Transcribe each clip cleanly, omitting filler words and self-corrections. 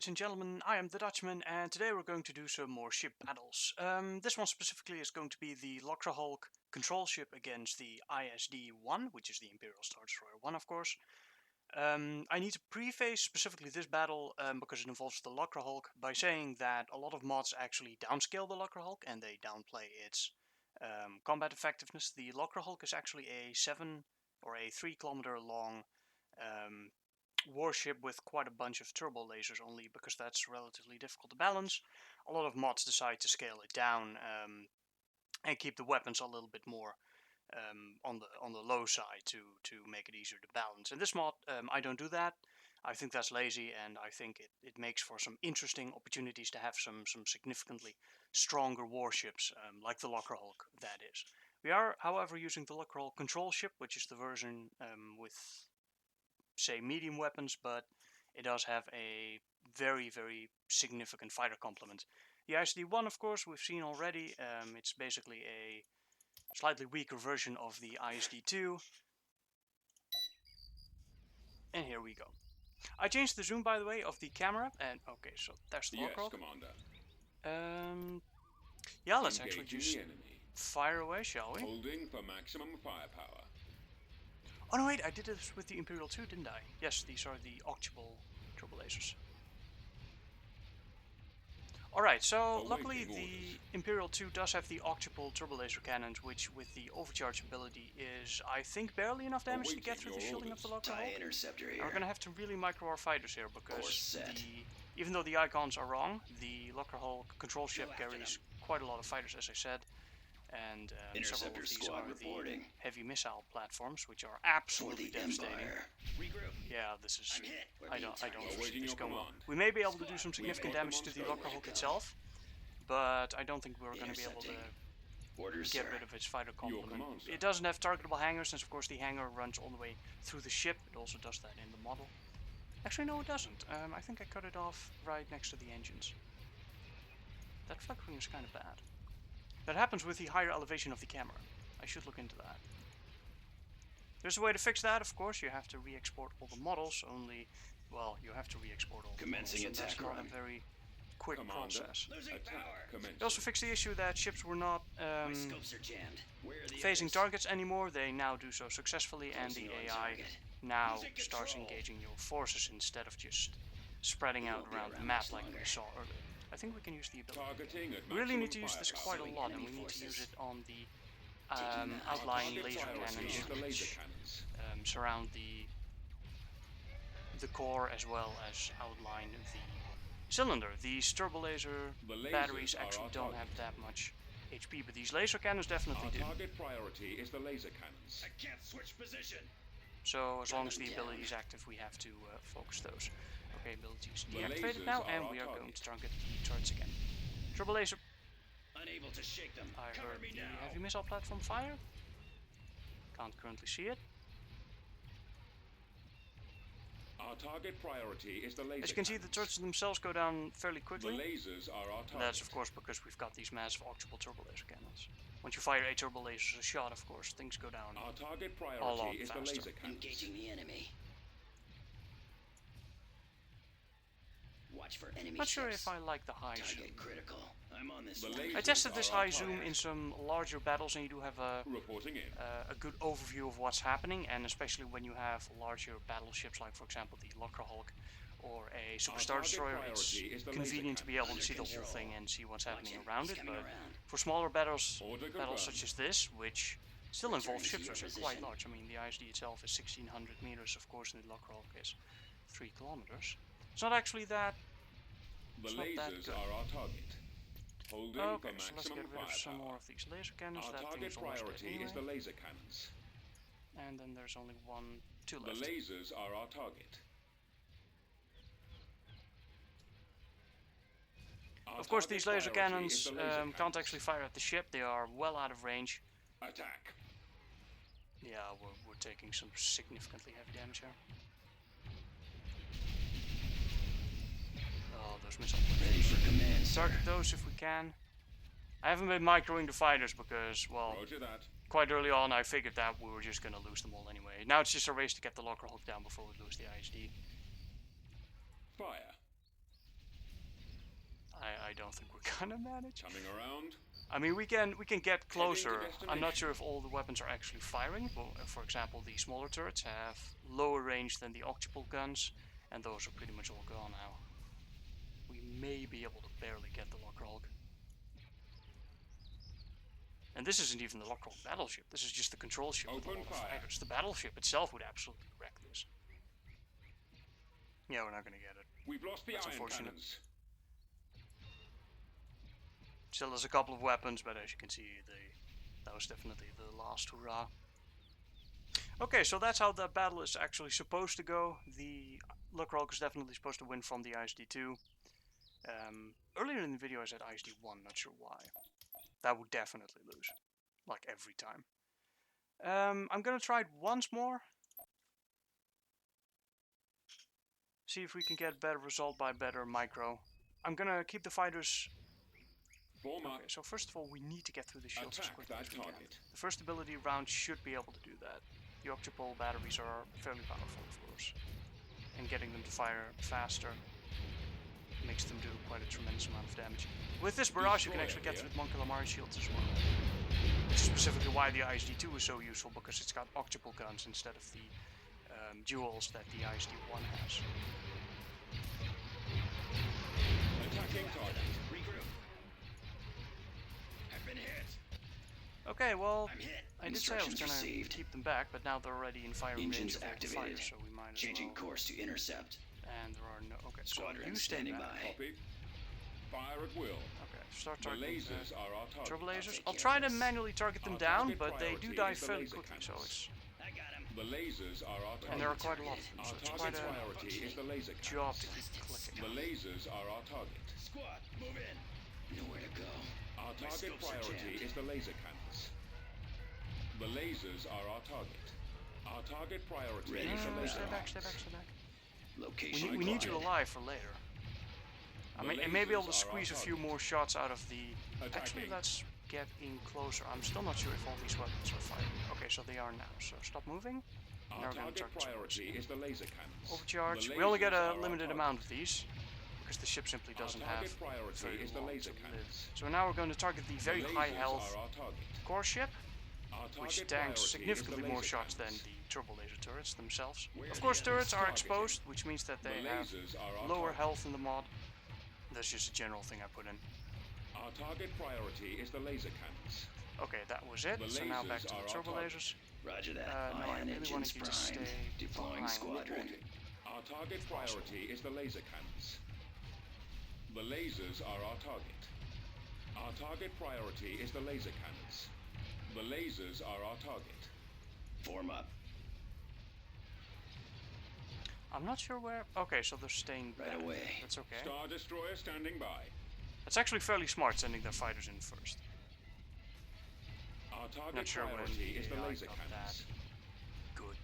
Ladies and gentlemen, I am the Dutchman, and today we're going to do some more ship battles. This one specifically is going to be the Lucrehulk control ship against the ISD-1, which is the Imperial Star Destroyer 1, of course. I need to preface specifically this battle because it involves the Lucrehulk by saying that a lot of mods actually downscale the Lucrehulk and they downplay its combat effectiveness. The Lucrehulk is actually a 7 or a 3 kilometer long warship with quite a bunch of turbo lasers only because that's relatively difficult to balance. A lot of mods decide to scale it down and keep the weapons a little bit more on the low side to make it easier to balance. In this mod, I don't do that. I think that's lazy, and I think it makes for some interesting opportunities to have some significantly stronger warships, like the Lucrehulk, that is. We are, however, using the Lucrehulk control ship, which is the version with, say, medium weapons, but it does have a very significant fighter complement. The ISD-1, of course, we've seen already. It's basically a slightly weaker version of the ISD-II. And here we go. I changed the zoom, by the way, of the camera, and okay, so there's the Lucrehulk. Commander. Yeah, let's actually just fire away, shall we? Holding for maximum firepower. Oh no, wait, I did this with the Imperial-II, didn't I? Yes, these are the octuple turbo lasers. Alright, so luckily the Imperial-II does have the octuple turbo laser cannons, which with the overcharge ability is, I think, barely enough damage to get through the shielding of the Lucrehulk. We're gonna have to really micro our fighters here, because even though the icons are wrong, the Lucrehulk control ship carries quite a lot of fighters, as I said. And several of these are the heavy missile platforms, which are absolutely devastating. Yeah, this is... I don't foresee this going well. We may be able to do some significant damage to the Lucrehulk itself, but I don't think we're going to be able to get rid of its fighter complement. It doesn't have targetable hangars, since of course the hangar runs all the way through the ship. It also does that in the model. Actually, no, it doesn't. I think I cut it off right next to the engines. That flickering is kind of bad. That happens with the higher elevation of the camera. I should look into that. There's a way to fix that, of course. You have to re-export all the models, only... Well, you have to re-export all the models, and that's not a very quick process. They also fixed the issue that ships were not phasing targets anymore. They now do so successfully, and the AI now starts engaging your forces instead of just spreading out around the map like we saw earlier. I think we can use the ability. We really need to use this quite a lot, and we need to use it on the outlying laser cannons, which surround the core as well as outline the cylinder. These turbo laser batteries actually don't have that much HP, but these laser cannons definitely do. Target priority is the laser cannons. I can't switch position. So as long as the ability is active, we have to focus those. Okay, ability is deactivated now, and we are going to target the turrets again. Turbo laser. Unable to shake them. I heard the heavy missile platform fire. Can't currently see it. Our target priority is the laser. As you can see, the turrets themselves go down fairly quickly. The lasers are our target. That's of course because we've got these massive octuple turbo laser cannons. Once you fire a turbo laser as a shot, of course, things go down our target a lot priority is faster. the laser cannons. Engaging the enemy. Watch for enemy Not sure ships. if I like the high zoom. Target critical. I'm on this. I tested this high zoom in some larger battles, and you do have a good overview of what's happening, and especially when you have larger battleships like, for example, the Lucrehulk or a Star Destroyer, it's convenient to be able to see the whole thing and see what's happening around it. But for smaller battles such as this, which still involve ships which are quite large. I mean, the ISD itself is 1600 meters, of course, and the Lucrehulk is 3 kilometers. It's not actually that. The lasers are our target. Holding Okay, for so let's get maximum rid of some firepower. more of these laser cannons. Our That thing target is almost dead priority anyway. is the laser cannons. And then there's only two The left. lasers are our target. Of course, these laser cannons can't actually fire at the ship. They are well out of range. Attack. Yeah, we're taking some significantly heavy damage here. Oh, those missiles. Ready for command, sir. Target those if we can. I haven't been microing the fighters because, well, Roger that. quite early on I figured that we were just going to lose them all anyway. Now it's just a race to get the Lucrehulk down before we lose the ISD. Fire. don't think we're gonna manage. Coming around. I mean, we can get closer. I'm not sure if all the weapons are actually firing. Well, for example, the smaller turrets have lower range than the octuple guns, and those are pretty much all gone now. We may be able to barely get the Lucrehulk. And this isn't even the Lucrehulk battleship. This is just the control ship with a lot of fighters. The battleship itself would absolutely wreck this. Yeah, we're not gonna get it. We've lost the That's iron unfortunate. cannons. Still has a couple of weapons, but as you can see, that was definitely the last hurrah. Okay, so that's how the battle is actually supposed to go. The Lucrehulk is definitely supposed to win from the ISD-2. Earlier in the video I said ISD-1, not sure why. That would definitely lose. Like every time. I'm gonna try it once more. See if we can get better result by better micro. I'm gonna keep the fighters... Okay, so first of all we need to get through the shields as quickly as we can. The first ability round should be able to do that. The octuple batteries are fairly powerful, of course. And getting them to fire faster makes them do quite a tremendous amount of damage. With this barrage you can actually get through the Mon-Calamari shields as well. Which is specifically why the ISD-2 is so useful, because it's got octuple guns instead of the duels that the ISD-1 has. Attacking target. Regroup. I've been hit. Okay, well, I'm hit. I did say I was Instructions gonna received. keep them back, but now they're already in firing range Engines of all the activated. fighters, so we might as Changing well. course to intercept. And there are no. Okay, so Squadron you stay standing back. by. Copy. Fire at will. Okay, start The targeting lasers are our target. turbo lasers. take I'll care try of to this. manually target them Our down, target but they do priority die is the fairly laser quickly, so cannons. it's. I got him. The lasers are our target. And there are quite a lot of them, so Our it's quite target a priority is the laser job cannons. to keep clicking. The lasers are our target. Squad, move in. Nowhere to go. Our My target scopes are priority jammed. is the laser cannons. The lasers are our target. Our target priority Ready is for the laser Stay back, cannons. stay back, stay back. Location We need you acquired. alive for later. I may be able to squeeze a few more shots out of the... Actually, let's get in closer. I'm still not sure if all these weapons are firing. Okay, so they are now. So stop moving. Our Now we're going to target target priority is the laser cannons. overcharge. The We only get lasers a are our limited target. amount of these because the ship simply doesn't Our have target priority very is the long laser to live. cannons. So now we're going to target the very The high lasers health are our target. core ship, Our which target tanks priority is the significantly more laser shots than cannons. the turbo laser turrets themselves. Where Of are course, the enemies turrets are targeting? exposed, which means that The they have lasers are our lower target. health in the mod. That's just a general thing I put in. Our target priority is the laser cannons. Okay, that was it. The So now back lasers to are the our turbo target. lasers. Roger that. No, I Ion really engines wanted you to stay primed. Deploying behind. squadron. Our target priority is the laser cannons. The lasers are our target. Our target priority is the laser cannons. The lasers are our target. Form up. I'm not sure where... Okay, so they're staying Right back. away. That's okay. Star Destroyer standing by. That's actually fairly smart, sending their fighters in first. Our target Not sure when priority is the AI laser got cannons. Good.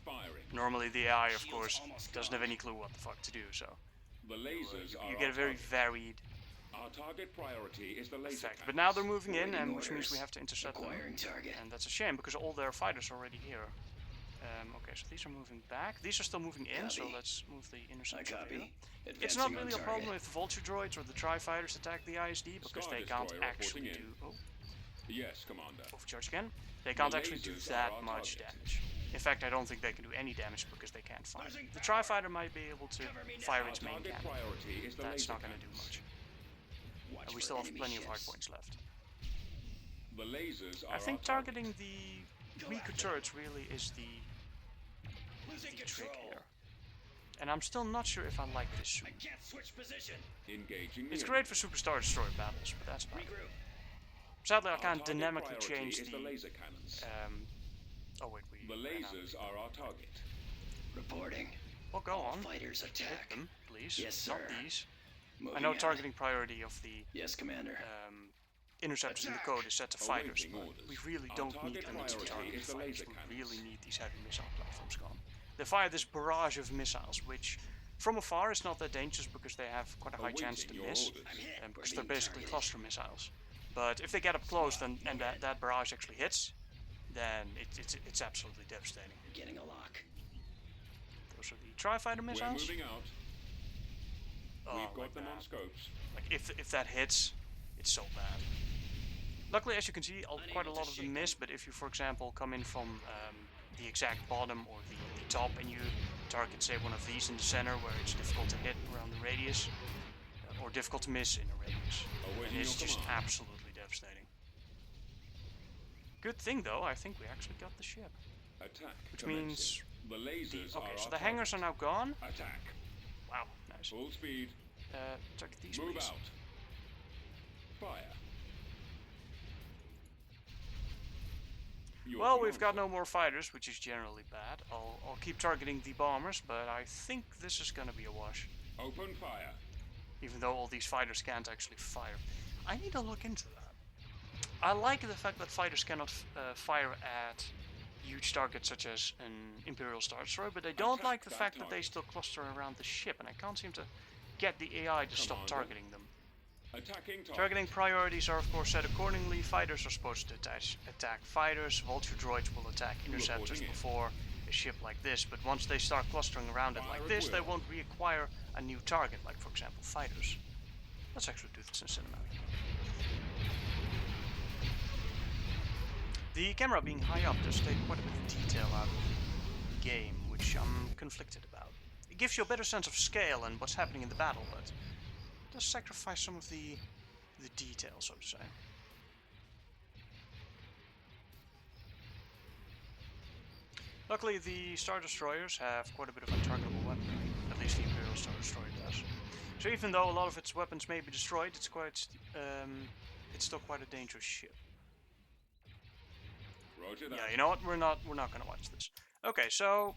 Firing. Normally the AI, of Shield's course, almost doesn't gone. have any clue what the fuck to do, so... The lasers are You our get a very target. varied Our target priority is the laser effect. cannons. But now they're moving in, Waiting and which means orders. we have to intercept them. Acquiring target. And that's a shame, because all their fighters are already here. Okay, so these are moving back. These are still moving in, so Copy. let's move the I interceptor here. copy. It's not Advancing on really a target. problem if the vulture droids or the tri-fighters attack the ISD, because Star they can't Destroyer actually reporting do... in. Oh, Yes, Commander. overcharge again. They can't actually do lasers are that our much target. damage. In fact, I don't think they can do any damage because they can't fire. Losing The power. tri-fighter might be able to Cover me now. fire Our its main target cannon. priority is the That's laser not going to do cannons. much. Watch And we for still have enemy plenty of hard ships. points left. The lasers are I think our targeting the weaker turrets really is the Losing trick control. here. And I'm still not sure if I like this suit. I can't switch position. target. Engaging It's the great for Superstar Destroyer battles, but that's about it. Regroup. Sadly, I Our can't target dynamically priority change is the... laser cannons. oh wait, we... The ran out. lasers are our target. Reporting. Well, go on. Fighters Hit attack. them, please. Yes, Not sir. these. Moving I know out. targeting priority of the Yes, Commander. interceptors in the Attack. code is set to fighters, Awaiting but orders. we really Our don't need target them to priority target is the fighters. laser We cannons. really need these heavy missile platforms gone. They fire this barrage of missiles, which from afar is not that dangerous because they have quite a high chance to Awaiting your miss, orders. I'm hit. We're because they're being basically targeted. cluster missiles. But if they get up close and that barrage actually hits, then it's absolutely devastating. Getting a lock. Those are the tri-fighter We're missiles. moving out. We've got like them that. on scopes. Like if that hits, it's so bad. Luckily, as you can see, quite a lot of them miss, but if you, for example, come in from the exact bottom or the top and you target, say, one of these in the center where it's difficult to hit around the radius, or difficult to miss in a radius, and it's just absolutely devastating. Good thing, though, I think we actually got the ship. Attack. Which commencing. means... The lasers Okay, are so our the hangars are now gone. Attack. Wow, nice. Full speed. Target these, Move please. out. Fire. Well, we've got no more fighters, which is generally bad. I'll keep targeting the bombers, but I think this is gonna be a wash. Open fire. Even though all these fighters can't actually fire. I need to look into that. I like the fact that fighters cannot fire at huge targets such as an Imperial Star Destroyer, but I don't like the fact that they still cluster around the ship, and I can't seem to get the AI to stop targeting them. Targeting priorities are of course set accordingly. Fighters are supposed to attack fighters, vulture droids will attack interceptors before a ship like this, but once they start clustering around it like this, they won't reacquire a new target, like for example fighters. Let's actually do this in cinematic. The camera being high up does take quite a bit of detail out of the game, which I'm conflicted about. It gives you a better sense of scale and what's happening in the battle, but it does sacrifice some of the detail, so to say. Luckily, the Star Destroyers have quite a bit of untargetable weaponry, at least the Imperial Star Destroyer does. So even though a lot of its weapons may be destroyed, it's still quite a dangerous ship. Roger that. Yeah, you know what? We're not gonna watch this. Okay, so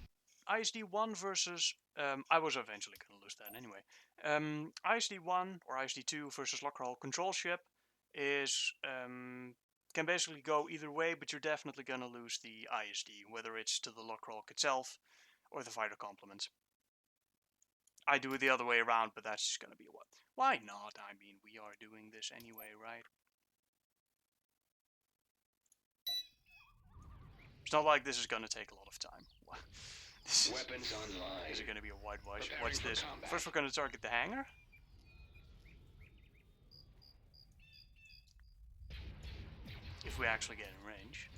ISD-1 versus I was eventually gonna lose that anyway. ISD-1 or ISD-2 versus Lucrehulk control ship is can basically go either way, but you're definitely gonna lose the ISD, whether it's to the Lucrehulk itself or the fighter complement. I do it the other way around, but that's just gonna be what? Why not? I mean, we are doing this anyway, right? It's not like this is gonna take a lot of time. Weapons online. Is it gonna be a wide wash? What's this? First we're gonna target the hangar. If we actually get in range.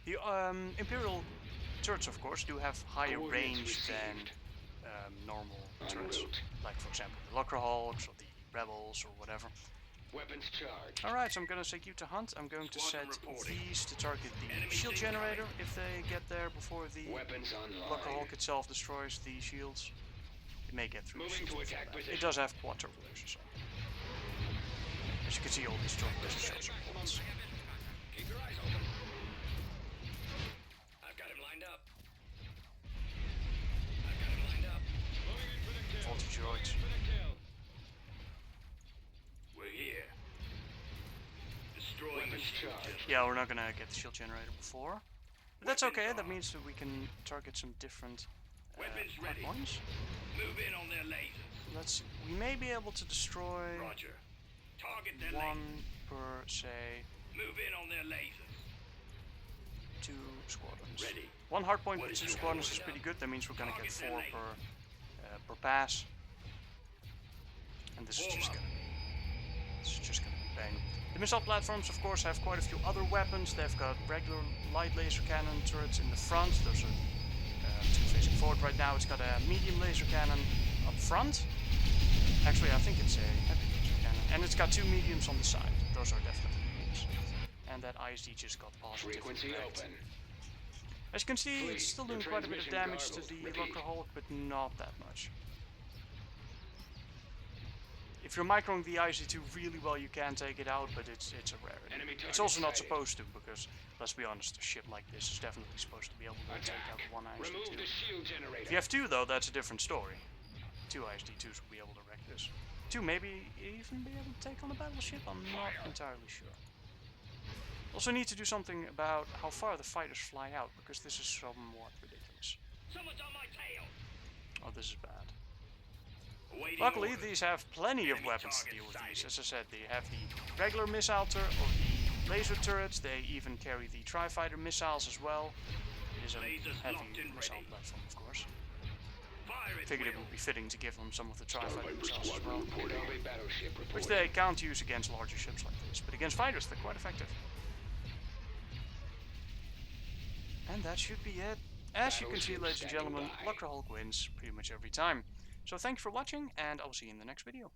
The Imperial turrets, of course, do have higher range than normal turrets. Like, for example, the Lucrehulks or the Rebels or whatever. Weapons charged. Alright, so I'm gonna take you to hunt. I'm going to set these to target the shield generator if they get there before the Lucrehulk itself destroys the shields. It may get through the shields before that. It does have quad turbo lasers, so. As you can see, all these turbo lasers shows up once. Keep your eyes open. I've got him lined up. Voltage droids. We're here. Destroying the shield. Yeah, we're not gonna get the shield generator before. But that's okay, that means that we can target some different hard points. Move in on their lasers. Let's see. We may be able to destroy Roger. Target their one lasers. per, say, Move in on their lasers. 2 squadrons. Ready. One hard point with 2 squadrons is pretty good. That means we're gonna get 4 per pass. And this is just gonna be bang. The missile platforms, of course, have quite a few other weapons. They've got regular light laser cannon turrets in the front. Those are two facing forward right now. It's got a medium laser cannon up front. Actually, I think it's a heavy laser cannon. And it's got 2 mediums on the side. Those are definitely mediums. And that ISD just got positive. Frequency open. As you can see, it's still doing quite a bit of damage to the Lucrehulk, but not that much. If you're microing the IC2 really well, you can take it out, but it's a rarity. It's also not supposed to, because, let's be honest, a ship like this is definitely supposed to be able to take out one IC2. If you have 2, though, that's a different story. 2 ISD2s will be able to wreck this. 2 maybe even be able to take on a battleship, I'm not entirely sure. Also need to do something about how far the fighters fly out, because this is somewhat ridiculous. Someone's on my tail. Oh, this is bad. Luckily, these have plenty of weapons to deal with these. As I said, they have the regular missile turret or the laser turrets. They even carry the tri-fighter missiles as well. It is a heavy missile platform, of course. figured it would be fitting to give them some of the tri-fighter missiles as well. Report of a battleship Which reporting. they can't use against larger ships like this, but against fighters they're quite effective. And that should be it. As you can see, ladies and gentlemen, Lucrehulk wins pretty much every time. So thank you for watching, and I'll see you in the next video.